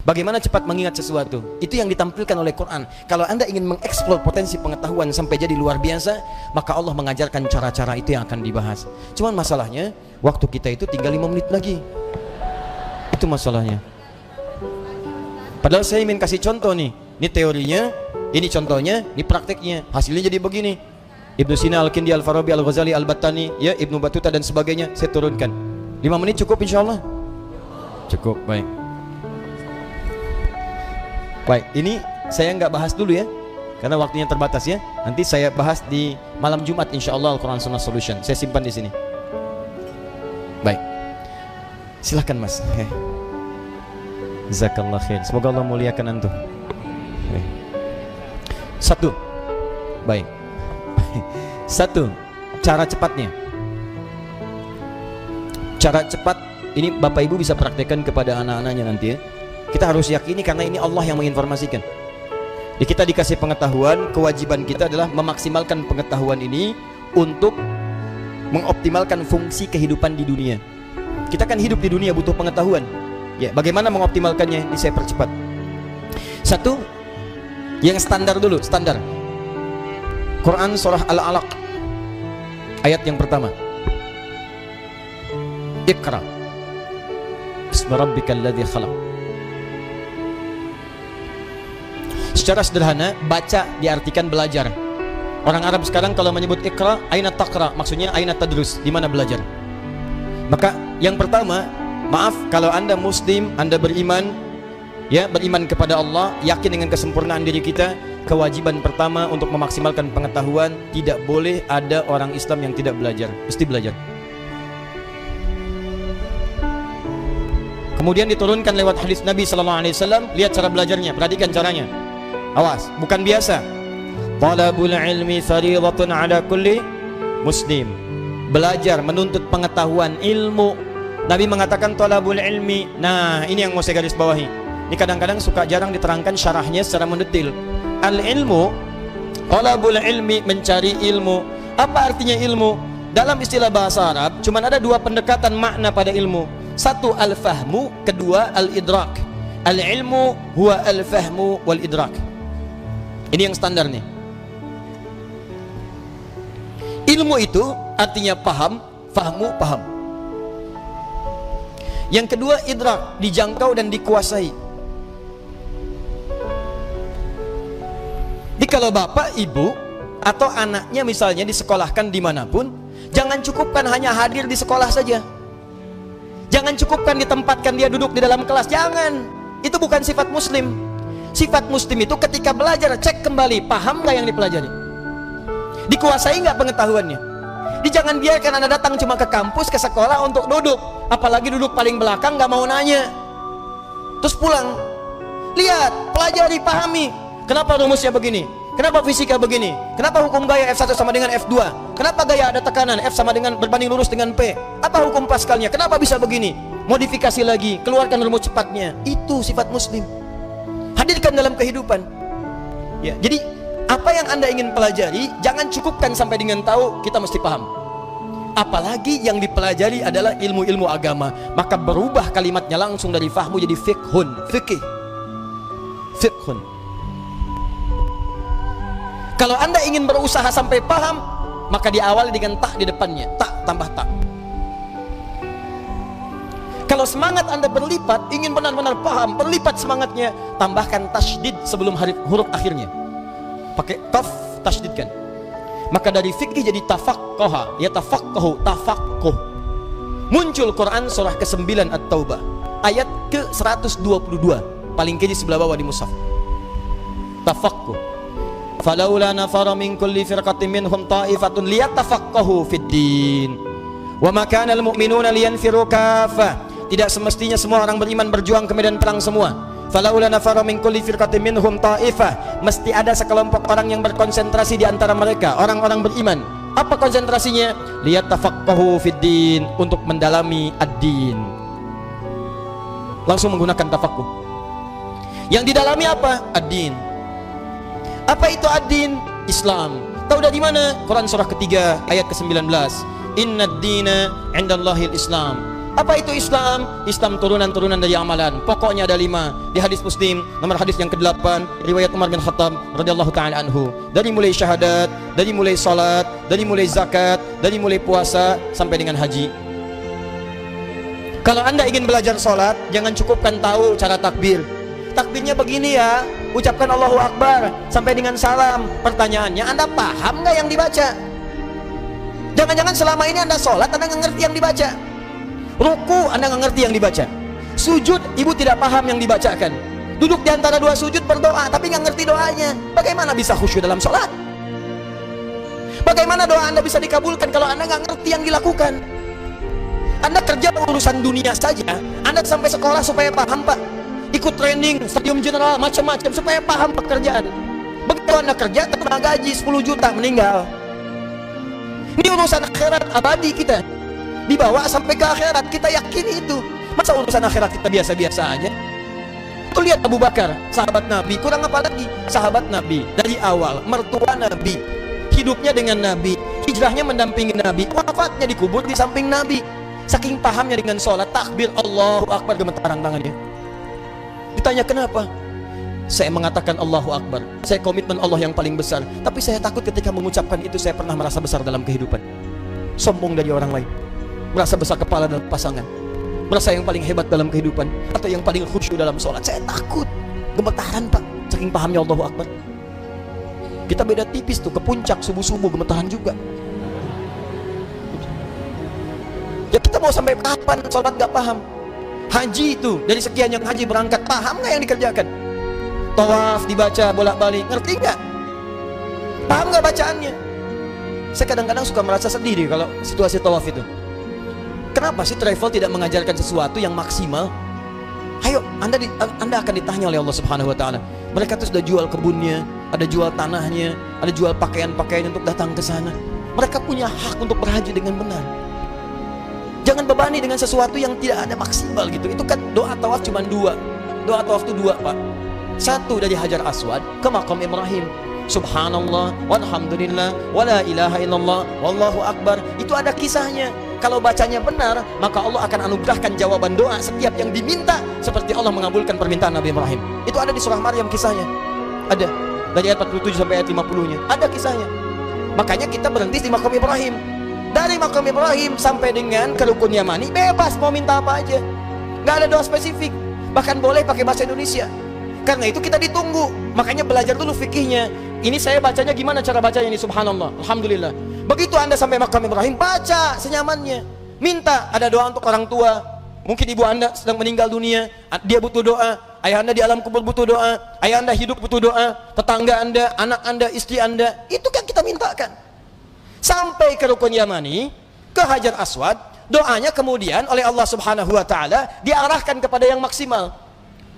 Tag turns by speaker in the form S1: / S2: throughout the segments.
S1: Bagaimana cepat mengingat sesuatu? Itu yang ditampilkan oleh Quran. Kalau Anda ingin mengeksplor potensi pengetahuan sampai jadi luar biasa, maka Allah mengajarkan cara-cara itu yang akan dibahas. Cuman masalahnya, waktu kita itu tinggal 5 menit lagi. Itu masalahnya. Padahal saya ingin kasih contoh nih. Ini teorinya, ini contohnya, ini prakteknya. Hasilnya jadi begini. Ibnu Sina, Al-Kindi, Al-Farabi, Al-Ghazali, Al-Battani, ya, Ibnu Battuta dan sebagainya, saya turunkan. 5 menit cukup insya Allah? Cukup, baik. Baik, ini saya nggak bahas dulu ya, karena waktunya terbatas ya. Nanti saya bahas di malam Jumat insya Allah Al-Quran Sunnah Solution. Saya simpan di sini. Baik, silahkan Mas. Jazakallah khair. Semoga Allah muliakan antum. Satu, baik. Satu, cara cepatnya. Cara cepat ini Bapak Ibu bisa praktekkan kepada anak-anaknya nanti ya. Kita harus yakini karena ini Allah yang menginformasikan. Kita dikasih pengetahuan, kewajiban kita adalah memaksimalkan pengetahuan ini untuk mengoptimalkan fungsi kehidupan di dunia. Kita kan hidup di dunia butuh pengetahuan. Ya, bagaimana mengoptimalkannya? Ini saya percepat. Satu, yang standar dulu, standar. Quran surah Al-Alaq ayat yang pertama. Iqra bismi rabbikal ladzi khalaq. Secara sederhana, baca diartikan belajar. Orang Arab sekarang kalau menyebut Iqra, aina taqra, maksudnya aina tadrus, di mana belajar. Maka yang pertama, maaf kalau Anda muslim, Anda beriman, ya, beriman kepada Allah, yakin dengan kesempurnaan diri kita, kewajiban pertama untuk memaksimalkan pengetahuan, tidak boleh ada orang Islam yang tidak belajar, mesti belajar. Kemudian diturunkan lewat hadis Nabi sallallahu alaihi wasallam, lihat cara belajarnya, perhatikan caranya. Awas, bukan biasa. Talabul ilmi fardhatun ala kulli muslim. Belajar, menuntut pengetahuan, ilmu. Nabi mengatakan talabul ilmi. Nah, ini yang mau saya garis bawahi. Ini kadang-kadang suka jarang diterangkan syarahnya secara mendetil. Al-ilmu, talabul ilmi, mencari ilmu. Apa artinya ilmu? Dalam istilah bahasa Arab, cuma ada dua pendekatan makna pada ilmu. Satu al-fahmu, kedua al-idrak. Al-ilmu huwa al-fahmu wal-idrak. Ini yang standar nih. Ilmu itu artinya paham, fahmu, paham. Yang kedua idrak, dijangkau dan dikuasai. Jadi kalau bapak, ibu, atau anaknya misalnya disekolahkan dimanapun, jangan cukupkan hanya hadir di sekolah saja. Jangan cukupkan ditempatkan dia duduk di dalam kelas, jangan. Itu bukan sifat muslim. Sifat muslim itu ketika belajar, cek kembali, paham gak yang dipelajari? Dikuasai gak pengetahuannya? Jangan biarkan Anda datang cuma ke kampus, ke sekolah untuk duduk, apalagi duduk paling belakang gak mau nanya, terus pulang. Lihat, pelajari, pahami. Kenapa rumusnya begini? Kenapa fisika begini? Kenapa hukum gaya F1 sama dengan F2? Kenapa gaya ada tekanan F sama dengan berbanding lurus dengan P? Apa hukum Pascalnya? Kenapa bisa begini? Modifikasi lagi, keluarkan rumus cepatnya. Itu sifat muslim. Hadirkan dalam kehidupan. Ya, jadi apa yang Anda ingin pelajari, jangan cukupkan sampai dengan tahu, kita mesti paham. Apalagi yang dipelajari adalah ilmu-ilmu agama, maka berubah kalimatnya langsung dari fahmu jadi fiqhun, fikih. Fiqhun. Kalau Anda ingin berusaha sampai paham, maka diawali dengan tak di depannya, tak tambah tak. Kalau semangat Anda berlipat, ingin benar-benar paham, berlipat semangatnya, tambahkan tasydid sebelum huruf akhirnya. Pakai kaf, tasydidkan. Maka dari fikih jadi tafaqqaha, ya tafaqqahu, tafaqquh. Muncul Quran surah ke-9 At-Taubah, ayat ke-122, paling kiri sebelah bawah di mushaf. Tafaqquh. Falaula nafara min kulli firqatin minhum ta'ifatun liyatafaqqahu fid-din. Wa ma kana al-mu'minuna liyanfiru kaffah. Tidak semestinya semua orang beriman berjuang ke medan perang semua. Falaula nafara min kulli firqatin minhum ta'ifah. Mesti ada sekelompok orang yang berkonsentrasi di antara mereka, orang-orang beriman. Apa konsentrasinya? Liyatafaqqahu fid-din, untuk mendalami ad-din. Langsung menggunakan tafaqquh. Yang didalami apa? Ad-din. Apa itu ad-din? Islam. Tahu dari mana? Quran surah ketiga ayat ke-19. Inna ad-dina 'indallahil Islam. Apa itu Islam? Islam turunan-turunan dari amalan. Pokoknya ada 5. Di hadis Muslim, nomor hadis yang ke-8, riwayat Umar bin Khattab radhiyallahu taala anhu. Dari mulai syahadat, dari mulai salat, dari mulai zakat, dari mulai puasa sampai dengan haji. Kalau Anda ingin belajar salat, jangan cukupkan tahu cara takbir. Takbirnya begini ya, ucapkan Allahu Akbar sampai dengan salam. Pertanyaannya, Anda paham nggak yang dibaca? Jangan-jangan selama ini Anda salat, Anda nggak ngerti yang dibaca. Ruku Anda nggak ngerti yang dibaca. Sujud ibu tidak paham yang dibacakan. Duduk di antara 2 sujud berdoa tapi nggak ngerti doanya. Bagaimana bisa khusyuk dalam sholat? Bagaimana doa Anda bisa dikabulkan kalau Anda nggak ngerti yang dilakukan? Anda kerja urusan dunia saja, Anda sampai sekolah supaya paham Pak, ikut training stadium general macam-macam supaya paham pekerjaan. Begitu Anda kerja terima gaji 10 juta meninggal. Ini urusan akhirat abadi kita, dibawa sampai ke akhirat, kita yakini itu. Masa urusan akhirat kita biasa-biasa aja? Tuh lihat Abu Bakar, sahabat Nabi, kurang apa lagi? Sahabat Nabi, dari awal, mertua Nabi, hidupnya dengan Nabi, hijrahnya mendampingi Nabi, wafatnya dikubur di samping Nabi. Saking pahamnya dengan sholat, takbir Allahu Akbar, gemetaran tangannya. Ditanya kenapa? Saya mengatakan Allahu Akbar, saya komitmen Allah yang paling besar, tapi saya takut ketika mengucapkan itu saya pernah merasa besar dalam kehidupan, sombong dari orang lain, merasa besar kepala dalam pasangan, merasa yang paling hebat dalam kehidupan, atau yang paling khusyuk dalam sholat. Saya takut, gemetaran Pak, saking pahamnya Allahu Akbar. Kita beda tipis tuh, ke puncak subuh-subuh gemetaran juga. Ya kita mau sampai kapan sholat gak paham? Haji itu, dari sekian yang haji berangkat, paham gak yang dikerjakan? Tawaf dibaca bolak-balik, ngerti gak? Paham gak bacaannya? Saya kadang-kadang suka merasa sedih deh kalau situasi tawaf itu. Kenapa sih travel tidak mengajarkan sesuatu yang maksimal? Ayo, Anda akan ditanya oleh Allah Subhanahu wa taala. Mereka tuh sudah jual kebunnya, ada jual tanahnya, ada jual pakaian-pakaian untuk datang ke sana. Mereka punya hak untuk berhaji dengan benar. Jangan bebani dengan sesuatu yang tidak ada maksimal gitu. Itu kan doa tawaf cuma 2. Doa tawaf itu 2 Pak. 1 dari Hajar Aswad ke Maqam Ibrahim. Subhanallah, walhamdulillah, wala ilaha illallah, wallahu akbar. Itu ada kisahnya. Kalau bacanya benar, maka Allah akan anugerahkan jawaban doa setiap yang diminta, seperti Allah mengabulkan permintaan Nabi Ibrahim. Itu ada di surah Maryam kisahnya. Ada. Dari ayat 47 sampai ayat 50-nya. Ada kisahnya. Makanya kita berhenti di Maqam Ibrahim. Dari Maqam Ibrahim sampai dengan ke Rukun Yamani, bebas mau minta apa aja. Nggak ada doa spesifik. Bahkan boleh pakai bahasa Indonesia. Karena itu kita ditunggu. Makanya belajar dulu fikihnya. Ini saya bacanya gimana cara bacanya ini, subhanallah, alhamdulillah. Begitu Anda sampai Maqam Ibrahim, baca senyamannya. Minta, ada doa untuk orang tua. Mungkin ibu Anda sedang meninggal dunia, dia butuh doa. Ayah Anda di alam kubur butuh doa. Ayah Anda hidup butuh doa. Tetangga Anda, anak Anda, istri Anda, itu kan kita mintakan. Sampai ke Rukun Yamani, ke Hajar Aswad, doanya kemudian oleh Allah Subhanahu wa taala diarahkan kepada yang maksimal.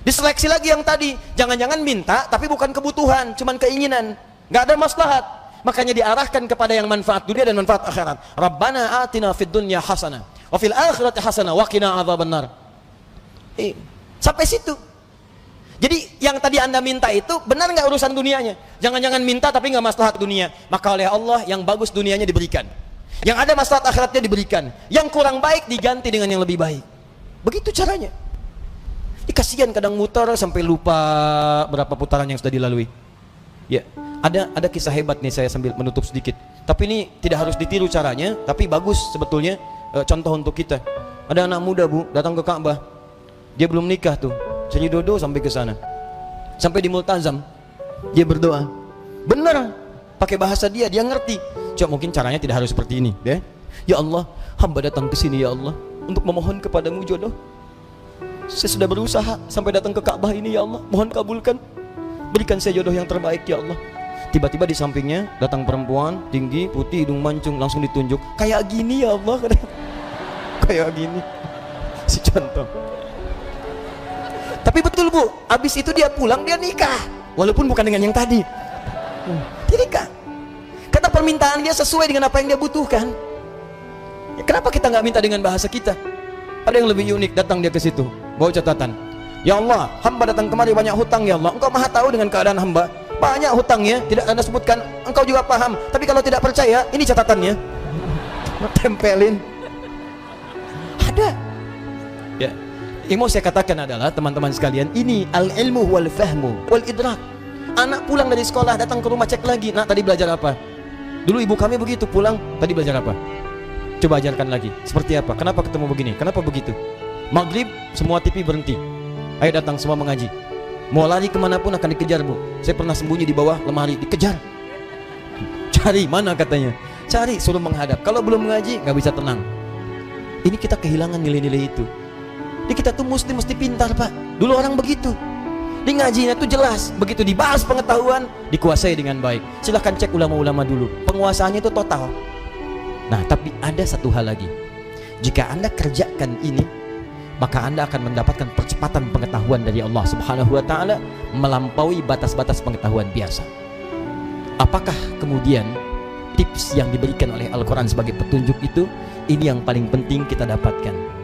S1: Diseleksi lagi yang tadi, jangan-jangan minta tapi bukan kebutuhan, cuman keinginan, nggak ada maslahat. Makanya diarahkan kepada yang manfaat dunia dan manfaat akhirat. Rabbana atina fid dunya hasanah wa fil akhirati hasanah wa qina adzabannar. Sampai situ. Jadi yang tadi Anda minta itu benar nggak urusan dunianya? Jangan-jangan minta tapi nggak maslahat dunia. Maka oleh Allah yang bagus dunianya diberikan, yang ada maslahat akhiratnya diberikan, yang kurang baik diganti dengan yang lebih baik. Begitu caranya. Kasihan kadang muter sampai lupa berapa putaran yang sudah dilalui. Ya, ada kisah hebat nih, saya sambil menutup sedikit. Tapi ini tidak harus ditiru caranya, tapi bagus sebetulnya contoh untuk kita. Ada anak muda Bu datang ke Ka'bah, dia belum nikah tuh, Sri Dodo sampai ke sana, sampai di Multazam, dia berdoa, bener, pakai bahasa dia ngerti. Coba mungkin caranya tidak harus seperti ini, ya. Ya Allah, hamba datang ke sini ya Allah untuk memohon kepadamu jodoh. Saya sudah berusaha sampai datang ke Ka'bah ini ya Allah, mohon kabulkan, berikan saya jodoh yang terbaik ya Allah. Tiba-tiba di sampingnya datang perempuan tinggi, putih, hidung mancung, langsung ditunjuk, kayak gini ya Allah. Kayak gini, si contoh. Tapi betul Bu, habis itu dia pulang, dia nikah, walaupun bukan dengan yang tadi. Dia nikah karena permintaan dia sesuai dengan apa yang dia butuhkan. Ya, kenapa kita nggak minta dengan bahasa kita? Ada yang lebih unik, datang dia ke situ, bawa catatan. Ya Allah, hamba datang kemari banyak hutang ya Allah. Engkau maha tahu dengan keadaan hamba, banyak hutangnya, tidak Anda sebutkan, engkau juga paham. Tapi kalau tidak percaya, ini catatannya. Tempelin. Ada. Yang mau saya katakan adalah teman-teman sekalian, ini al-ilmu wal fahmu wal idrak. Anak pulang dari sekolah datang ke rumah cek lagi, nak tadi belajar apa? Dulu ibu kami begitu, pulang tadi belajar apa? Coba ajarkan lagi. Seperti apa? Kenapa ketemu begini? Kenapa begitu? Maghrib semua TV berhenti. Ayo datang semua mengaji. Mau lari kemanapun akan dikejar, Bu. Saya pernah sembunyi di bawah lemari, dikejar. Cari mana katanya? Cari, suruh menghadap. Kalau belum mengaji nggak bisa tenang. Ini kita kehilangan nilai-nilai itu. Jadi kita tuh mesti pintar, Pak. Dulu orang begitu. Di ngajinya tuh jelas. Begitu dibahas pengetahuan, dikuasai dengan baik. Silahkan cek ulama-ulama dulu. Penguasaannya itu total. Nah, tapi ada satu hal lagi. Jika Anda kerjakan ini, maka Anda akan mendapatkan percepatan pengetahuan dari Allah Subhanahu wa Ta'ala melampaui batas-batas pengetahuan biasa. Apakah kemudian tips yang diberikan oleh Al-Quran sebagai petunjuk itu? Ini yang paling penting kita dapatkan.